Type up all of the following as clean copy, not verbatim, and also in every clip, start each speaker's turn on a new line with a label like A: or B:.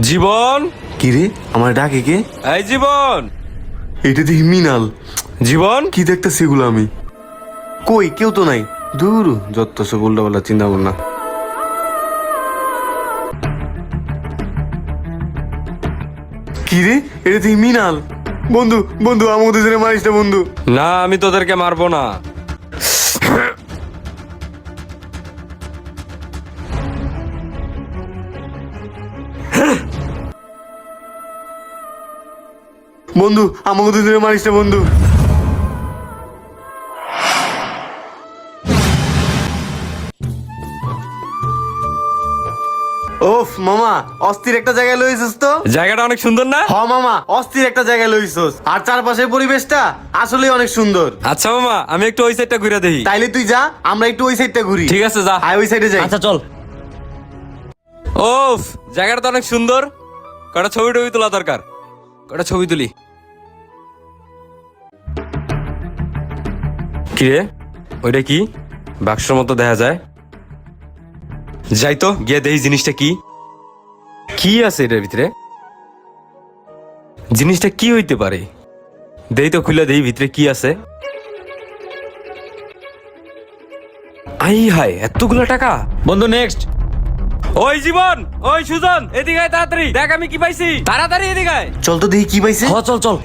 A: জীবন,
B: কি রে আমার ডাকে কে?
A: এই জীবন,
B: এটা দেখি মিনাল।
A: জীবন
B: কি দেখতেছি এগুলো আমি? কই কেউ তো নাই। দূর যত সব উল্টা পাল্টা চিন্তা কর না। কি রে এটা দেখি মিনাল। বন্ধু বন্ধু আমাকে দুজনে মারিস না বন্ধু।
A: না, আমি তোদেরকে মারবো না।
B: বন্ধু আমাকে দুজনে মারিস না বন্ধু। ওফ মামা অস্থির একটা জায়গায় লইছিস তো।
A: জায়গাটা অনেক সুন্দর না?
B: হ মামা অস্থির একটা জায়গায় লইছিস, আর চারপাশের পরিবেশটা আসলে অনেক সুন্দর।
A: আচ্ছা মামা, আমি একটু ওই সাইডটা ঘুরে দেখি।
B: তাইলে তুই যা, আমরা একটু ওই সাইডটা ঘুরি।
A: ঠিক আছে, যা।
B: আয় ওই সাইডে যাই।
C: আচ্ছা চল।
A: ওফ, জায়গাটা তো অনেক সুন্দর। কটা ছবি টবি তোলা দরকার, কটা ছবি তুলি। কি রে, ওইটা কি? বাক্সর মতো দেখা যায়। যাই তো গিয়ে দেখি জিনিসটা কি। কি আছে এটার ভিতরে? জিনিসটা কি হইতে পারে? দেই তো, খুলে দেই ভিতরে কি আছে। আই হাই, এতগুলো টাকা!
C: বন্ধু নেক্সট।
A: ওই জীবন, ওই সুজন, এদিকে আয় তাড়াতাড়ি, দেখ আমি কি পাইছি। তাড়াতাড়ি এদিকে আয়।
B: চল তো দেখি কি পাইছে।
C: চল চল।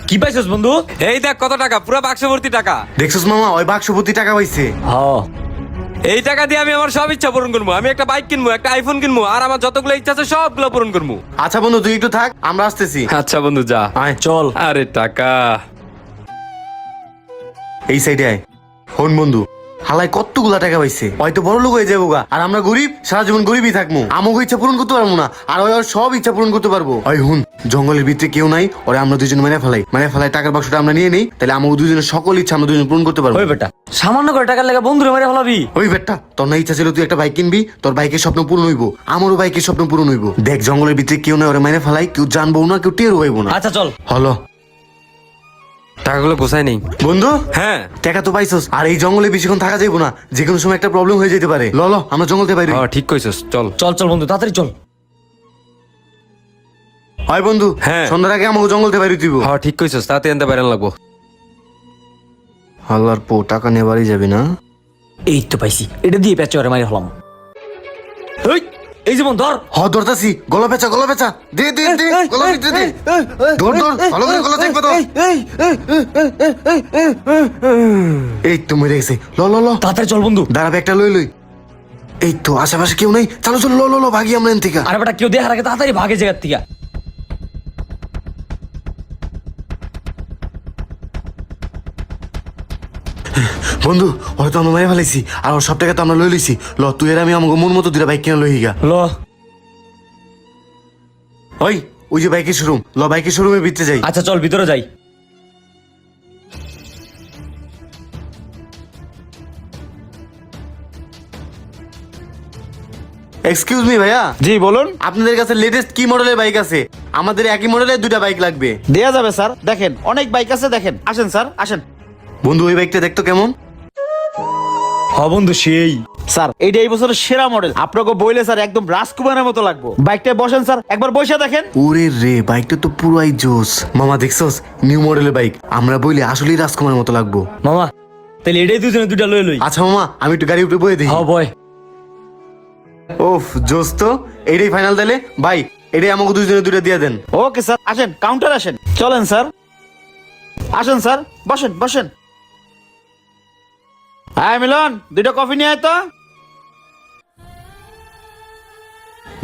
C: কি পাইছস বন্ধু?
A: এই দেখ কত টাকা, পুরো বাক্স ভর্তি টাকা।
B: দেখছস মামা ওই বাক্সপতি টাকা পাইছে।
A: এই টাকা দিয়ে আমি আমার সব ইচ্ছা পূরণ করবো। আমি একটা বাইক কিনবো, একটা আইফোন কিনবো, আর আমার যতগুলো ইচ্ছা আছে সবগুলো পূরণ করবো।
B: আচ্ছা বন্ধু তুই একটু থাক, আমরা আসতেছি।
A: আচ্ছা বন্ধু, যা।
B: আয়
C: চল।
A: আরে টাকা!
B: এই সাইডে আয়। হন বন্ধু হালাই কতগুলা টাকা পাইছে, হয়তো বড় লোক হয়ে যাবো গা, আর আমরা গরিব সারা জীবন গরিবই থাকবো। আমাকে ইচ্ছা পূরণ করতে পারবো না, আর ওই ওর সব ইচ্ছা পূরণ করতে পারবো। ওই হুন জঙ্গলের ভিতরে কেউ নাই, ওরে আমরা দুজন মেরে ফেলাই টাকার বাক্সটা আমরা নিয়ে নেই, তাহলে আমাকে দুজনের সকল ইচ্ছা আমরা দুজন পূরণ করতে পারবো।
C: ওই বেটা, সামান্য করে টাকার লাগা বন্ধুরে মেরে ফেলাবি?
B: ওই বেটা তোর না ইচ্ছা ছিল তুই একটা বাইক কিনবি, তোর বাইকের স্বপ্ন পূরণ হইবো, আমারও বাইকের স্বপ্ন পূরণ হইবো। দেখ জঙ্গলের ভিতরে কেউ নাই, ওরে মেরে ফেলাই, কেউ জানবো না, কেউ টেরও হইবো না।
C: আচ্ছা চল।
B: হলো
A: টাকাগুলো গোছাই নেই
B: বন্ধু।
A: হ্যাঁ,
B: টাকা তো পাইছস, আর এই জঙ্গলে বেশিক্ষণ থাকা যাইবো না, যে কোনো সময় একটা প্রবলেম হয়ে যেতে পারে। ল আমরা জঙ্গল থেকে বাইরে।
A: ঠিক কইছস, চল।
C: চল চল বন্ধু, তাড়াতাড়ি চল।
B: হয় বন্ধু,
A: হ্যাঁ।
B: সন্ধ্যার আগে আমাকে জঙ্গল থেকে বাইরে দিব।
A: ঠিক কইছস, তাতে আনতে বাইরে লাগবো।
B: হাল্লার পো টাকা নিয়ে বাড়ি যাবি না?
C: এই তো পাইছি, এটা দিয়ে পেঁচে ওরে মারি হলাম। এই যেমন ধর।
B: ধরতাছি, গলা পেঁচা দে গলা ভিতরে দে। ধর ভালো করে গলা দেখবে তো। এই তো মরে গেছে। ল
C: তাড়াতাড়ি চল বন্ধু।
B: দাঁড়া ব্যাগটা লই। এই তো আশেপাশে কেউ নেই, চলো ল ভাগি আমরা এখান থেকে।
C: আরে বেটা, কেউ দেখার আগে তাড়াতাড়ি ভাগে জায়গার থেকে।
B: বন্ধু হয়তো আমরা মেরে ফেলেছি, আর ওর সব টাকা তো আমরা লই লইছি। ল তুই আর আমি আমাকে মন মতো দুটা বাইক কিনে লই গা।
C: ল।
B: ওই যে বাইকের শোরুম, ল বাইকের শোরুমে ভিতরে যাই।
C: আচ্ছা চল ভিতরে যাই।
B: এক্সকিউজ মি ভাইয়া।
D: জি বলুন।
B: আপনাদের কাছে লেটেস্ট কি মডেলের বাইক আছে? আমাদের একই মডেলের দুটা বাইক লাগবে।
D: দেয়া যাবে স্যার, দেখেন অনেক বাইক আছে, দেখেন। আসেন স্যার আসেন।
B: বন্ধু ওই বাইকটা দেখতো কেমন?
C: বন্ধু সেই।
D: স্যার এইটা এই বছরের সেরা মডেল, আপনাকে বইলে স্যার একদম রাজকুমারের মতো লাগবে। বাইকটায় বসেন স্যার, একবার বসে দেখেন।
B: ওরে রে বাইকটা তো পুরাই জোস। মামা দেখছস নিউ মডেলের বাইক, আমরা বইলে আসলেই রাজকুমারের মতো লাগবো।
C: মামা তাহলে এটাই দুজনে দুটা লই লই।
B: আচ্ছা মামা আমি একটু গাড়ি উপরে বয়ে দিই।
C: বয়।
B: ওফ জোস তো, এইটাই ফাইনাল তাহলে ভাই, এটাই আমাকে দুজনে দুটা দিয়ে দেন।
D: ওকে স্যার, আসেন কাউন্টার আসেন। চলেন স্যার, আসেন স্যার, বসেন। হ্যাঁ মিলন, দুটো কফি নিয়ে আয় তো।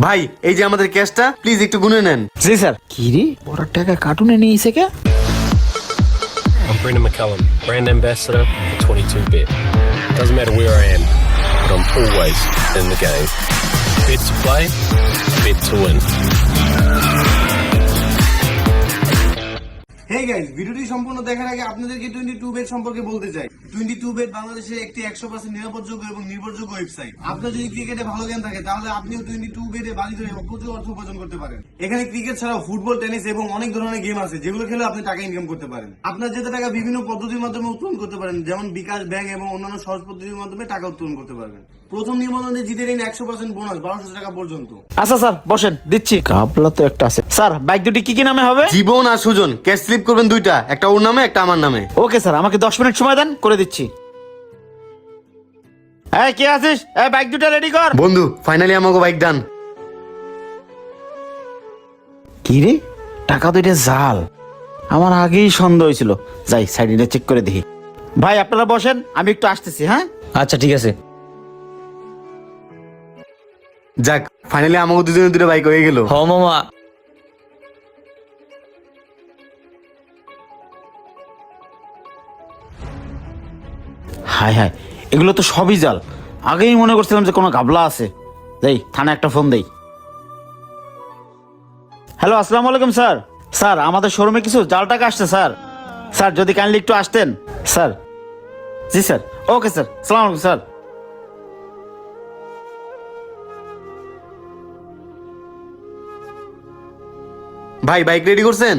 B: ভাই এই যে আমাদের ক্যাশটা, প্লিজ একটু গুনে নেন।
D: জি স্যার। কি রে বড় টাকা কার্টুনে নিয়ে এসে কে?
E: I'm Brendan McCullum, brand ambassador for 22-bit. Doesn't matter where I am, but I'm always in the game. Bit to play, bit to win.
B: Hey guys, ভিডিওটি সম্পূর্ণ দেখার আগে আপনাদেরকে 22 বেট সম্পর্কে বলতে চাই। 22 বেট বাংলাদেশের একটি 100% নিরাপদযোগ্য এবং নির্ভরযোগ্য ওয়েবসাইট। আপনার যদি ক্রিকেটে ভালো জ্ঞান থাকে তাহলে আপনিও 22 বেটে বাজি ধরে প্রচুর অর্থ উপার্জন করতে পারেন। এখানে ক্রিকেট ছাড়াও ফুটবল, টেনিস এবং অনেক ধরনের গেম আছে যেগুলো খেলে আপনি টাকা ইনকাম করতে পারেন। আপনার যেতে টাকা বিভিন্ন পদ্ধতির মাধ্যমে উত্তোলন করতে পারেন, যেমন বিকাশ, ব্যাংক এবং অন্যান্য সহজ পদ্ধতির মাধ্যমে টাকা উত্তোলন করতে পারবেন। প্রথম নিবন্ধনে জিতে নিন 100% বোনাস 1200 টাকা পর্যন্ত।
D: আচ্ছা স্যার বসেন, দিচ্ছি। কাবলা তো একটা আছে স্যার। বাইক দুটি কি কি নামে হবে?
B: জীবন আর সুজন। ক্যাশ স্লিপ করবেন দুইটা, একটা ওর নামে একটা আমার নামে।
D: ওকে স্যার, আমাকে 10 মিনিট সময় দেন, করে দিচ্ছি। এই কে আছিস? এই বাইক দুটো রেডি কর।
B: বন্ধু ফাইনালি আমাকে বাইক ডান।
D: কি রে, টাকা তো এটা জাল। আমার আগেই সন্দেহ হয়েছিল। যাই সাইডে চেক করে দেখি। ভাই আপনারা বসেন, আমি একটু আসতেছি। হ্যাঁ
C: আচ্ছা ঠিক আছে।
B: যাক, ফাইনালি আমাকে দুজনের দুটো বাইক হয়ে গেল।
C: হ মামা।
D: হায় হায়, এগুলো তো সবই জাল। আগেই মনে করছিলাম যে কোনো গাবলা আছে। যাই থানায় একটা ফোন দেই। হ্যালো, আসসালামু আলাইকুম স্যার। স্যার আমাদের শোরুমে কিছু জাল টাকা আসছে স্যার। স্যার যদি কাইন্ডলি একটু আসতেন স্যার। জি স্যার, ওকে স্যার, আসসালামু আলাইকুম স্যার।
B: ভাই বাইক রেডি করছেন?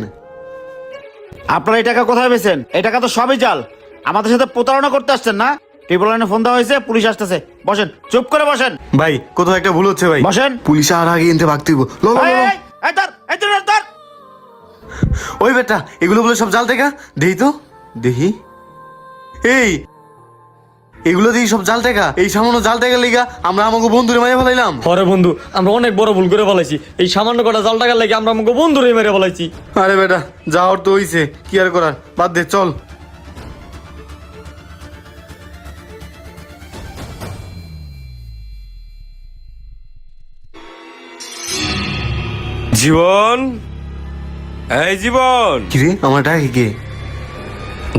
D: আপনারা এই টাকা কোথায় পেয়েছেন? এই টাকা তো সবই জাল। আমাদের সাথে প্রতারণা করতে আসছেন না? ট্রিপল লাইনে ফোন দেওয়া হয়েছে, পুলিশ আসতেছে। বসেন, চুপ করে বসেন।
B: ভাই কোথাও একটা ভুল হচ্ছে ভাই।
D: বসেন।
B: পুলিশ আর আগে এনতে ভাগতে হইব। লো, লো, লো,
D: এই,
B: লো।
D: এই, এই ধর, এই ধর, এই ধর।
B: ওই বেটা, এগুলো বলে সব জাল টাকা। দেখি তো, দেখি। এই এগুলো দেখি সব জাল টাকা। এই সামান্য জাল টাকা লিগা আমরা আমাকে বন্ধুরে মাঝে ফেলাইলাম।
C: হরে বন্ধু, আমরা অনেক বড় ভুল করে ফেলাইছি। এই সামান্য কটা জাল টাকার লাগে আমরা আমাকে বন্ধুরে মেরে ফেলাইছি।
B: আরে বেটা, যাওয়ার তো হইছে, কি আর করার, বাদ দে, চল।
A: জীবন, এই জীবন,
B: কিরে আমার টাকা কে?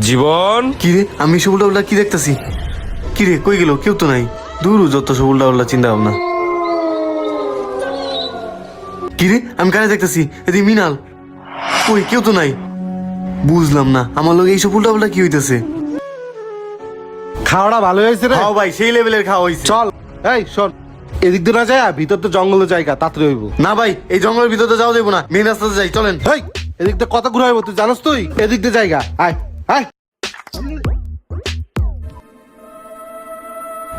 A: জীবন।
B: কিরে আমি সব উল্টা উল্টা কি দেখতেছি? কিরে কই গেল? কেউ তো নাই। দূর যত সব উল্টা উল্টা চিন্তা ভাবনা। কিরে আমি কারে দেখতেছি? এদিকে মিনাল। কই কেউ তো নাই। বুঝলাম না আমার লোক এইসব উল্টা উল্টা কি হইতেছে।
F: খাওয়াটা ভালো হয়েছে রে।
B: খাও ভাই, সেই লেভেলের খাওয়া হইছে।
F: চল, এই শোন, এদিক দিয়ে না যায়, ভিতর তো জঙ্গলের জায়গা, তাড়াতাড়ি হইব।
B: না ভাই, এই জঙ্গলের ভিতরে যাওয়া দেবো না, মেন রাস্তাতে যাই, চলেন।
F: এই এদিক দিয়ে কত ঘুরে হইব তুই জানোস? তুই এদিক দিয়ে জায়গা, আয় আয়।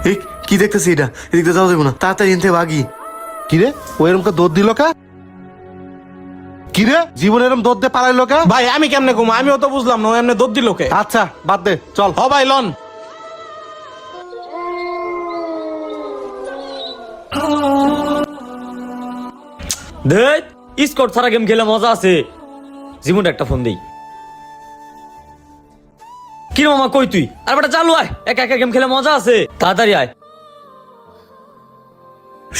B: এই কি দেখতেছি এটা? এদিক দিয়ে যাওয়া দেবো না, তাড়াতাড়ি এনতে ভাগি।
F: কিরে ও এরম দৌড় দিল কা? কিরে জীবন এরম দৌড় দিয়ে পালাইলো কা?
G: ভাই আমি কেমনে ঘুমো? আমিও তো বুঝলাম না, ও এমনি দৌড় দিল কে?
F: আচ্ছা বাদ দে, চল।
G: হ ভাই লন।
C: দেখ, স্কট ছাড়া গেম খেলে মজা আছে। জীবনটা একটা ফোন দেই। কি রে মামা, কই তুই? আর বেটা চালু আয়, একা একা গেম খেলে মজা আছে, তাড়াতাড়ি আয়।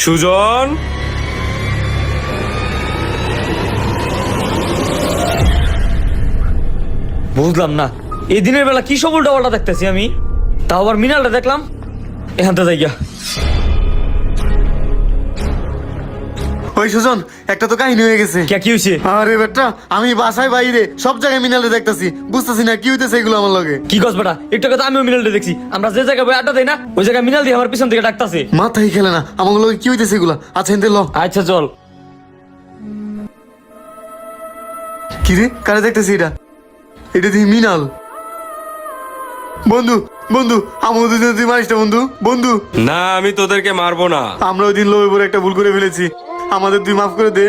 A: সুজন,
C: বুঝলাম না এই দিনের বেলা কি সব উল্টা পাল্টা দেখতেছি আমি। তাও আবার মিনালটা দেখলাম। এখান থেকে যাই গিয়া।
B: ওই সুজন, একটা তো কাহিনী হয়ে গেছে।
C: কি হয়েছে?
B: আরে বেটা, আমি বাসায় বাইরে সব জায়গায় মিনালে দেখতেছি, বুঝতেছি না কি হইতেছে এগুলো আমার লগে।
C: কি কস বেটা? একটু কথা আমিও মিনালটা দেখছি। আমরা যে জায়গায় বই আড্ডা দেই না, ওই জায়গায় মিনাল দিয়ে আমার পিছন থেকে ডাকতাছে।
B: মাথায় খেলে না আমার লগে কি হইতেছে এগুলা। আচ্ছা এনতে ল।
C: আচ্ছা চল।
B: কি রে কারে দেখতেছি? এটা এটা দিয়ে মিনাল। বন্ধু বন্ধু, আমাকে দুজন তুই মারিস না বন্ধু। বন্ধু
A: না আমি তোদেরকে মারবো না।
B: আমরা ওই দিন লোভে পড়ে একটা ভুল করে ফেলেছি, আমাদের তুই মাফ করে দে।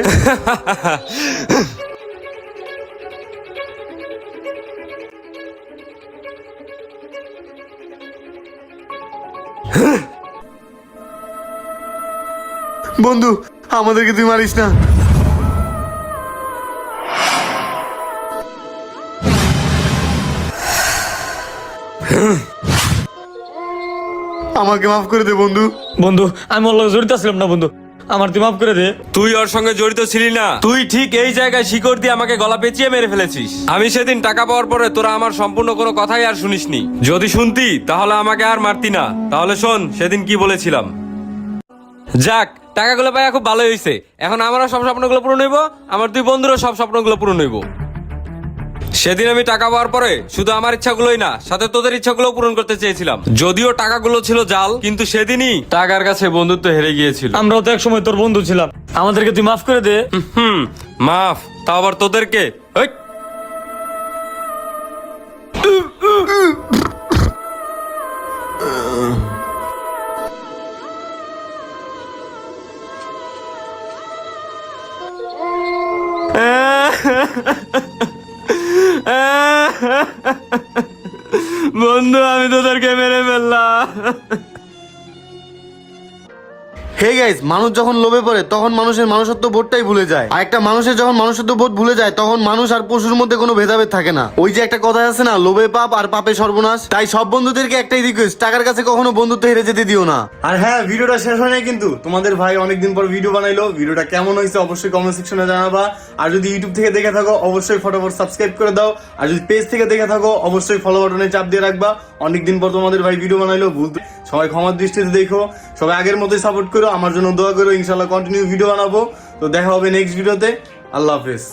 B: বন্ধু আমাদেরকে তুই মারিস না। আমাকে মাফ করে দে বন্ধু।
C: বন্ধু আমি ওর লগে জড়িত ছিলাম না বন্ধু, আমার তুই মাফ করে দে।
A: তুই ওর সঙ্গে জড়িত ছিলি না। তুই ঠিক এই জায়গায় শিকড় দিয়ে আমাকে গলা পেঁচিয়ে মেরে ফেলেছিস। আমি সেদিন টাকা পাওয়ার পরে তোরা আমার সম্পূর্ণ কোনো কথাই আর শুনিসনি। যদি শুনতি তাহলে আমাকে আর মারতি না। তাহলে শোন সেদিন কি বলেছিলাম। যাক, টাকাগুলো পাইয়া খুব ভালো হয়েছে। এখন আমারও সব স্বপ্নগুলো পূরণ হইব, আমার দুই বন্ধুরও সব স্বপ্নগুলো পূরণ হইব। সেদিন আমি টাকা পাওয়ার পরে শুধু আমার ইচ্ছাগুলোই না, সাথে তোদের ইচ্ছাগুলো পূরণ করতে চেয়েছিলাম। যদিও টাকাগুলো ছিল জাল, কিন্তু সেদিনই টাকার কাছে বন্ধুত্ব হেরে গিয়েছিল।
C: আমরাও তো এক সময় তোর বন্ধু ছিলাম, আমাদেরকে তুই মাফ করে দে।
A: মাফ? তাও আবার তোদেরকে? ওই! বন্ধু, আমি তোদেরকে মেরে ফেললাম।
B: হে গাইস, মানুষ যখন লোভে পড়ে তখন মানুষের মানুষত্ব বোধটাই ভুলে যায়। আর একটা মানুষের যখন মানুষত্ব বোধ ভুলে যায় তখন মানুষ আর পশুর মধ্যে কোনো ভেদাভেদ থাকে না। ওই যে একটা কথা আছে না, লোভে পাপ আর পাপে সর্বনাশ। তাই সব বন্ধুদেরকে একটাই রিকোয়েস্ট, টাকার কাছে কখনো বন্ধুত্ব হেরে যেতে দিও না। আর হ্যাঁ, ভিডিওটা শেষ হয় নাই কিন্তু। তোমাদের ভাই অনেকদিন পর ভিডিও বানাইলো। ভিডিওটা কেমন হয়েছে অবশ্যই কমেন্ট সেকশনে জানাবা। আর যদি ইউটিউব থেকে দেখে থাকো অবশ্যই ফটাফট সাবস্ক্রাইব করে দাও। আর যদি পেজ থেকে দেখে থাকো অবশ্যই ফলো বাটনে চাপ দিয়ে রাখবা। অনেকদিন পর তোমাদের ভাই ভিডিও বানাইলো, ভুলতে সবাই ক্ষমার দৃষ্টিতে দেখো। সবাই আগের মতোই সাপোর্ট করো, আমার জন্য দোয়া করো। ইনশাল্লাহ কন্টিনিউ ভিডিও বানাবো। তো দেখা হবে নেক্সট ভিডিওতে। আল্লাহ হাফেজ।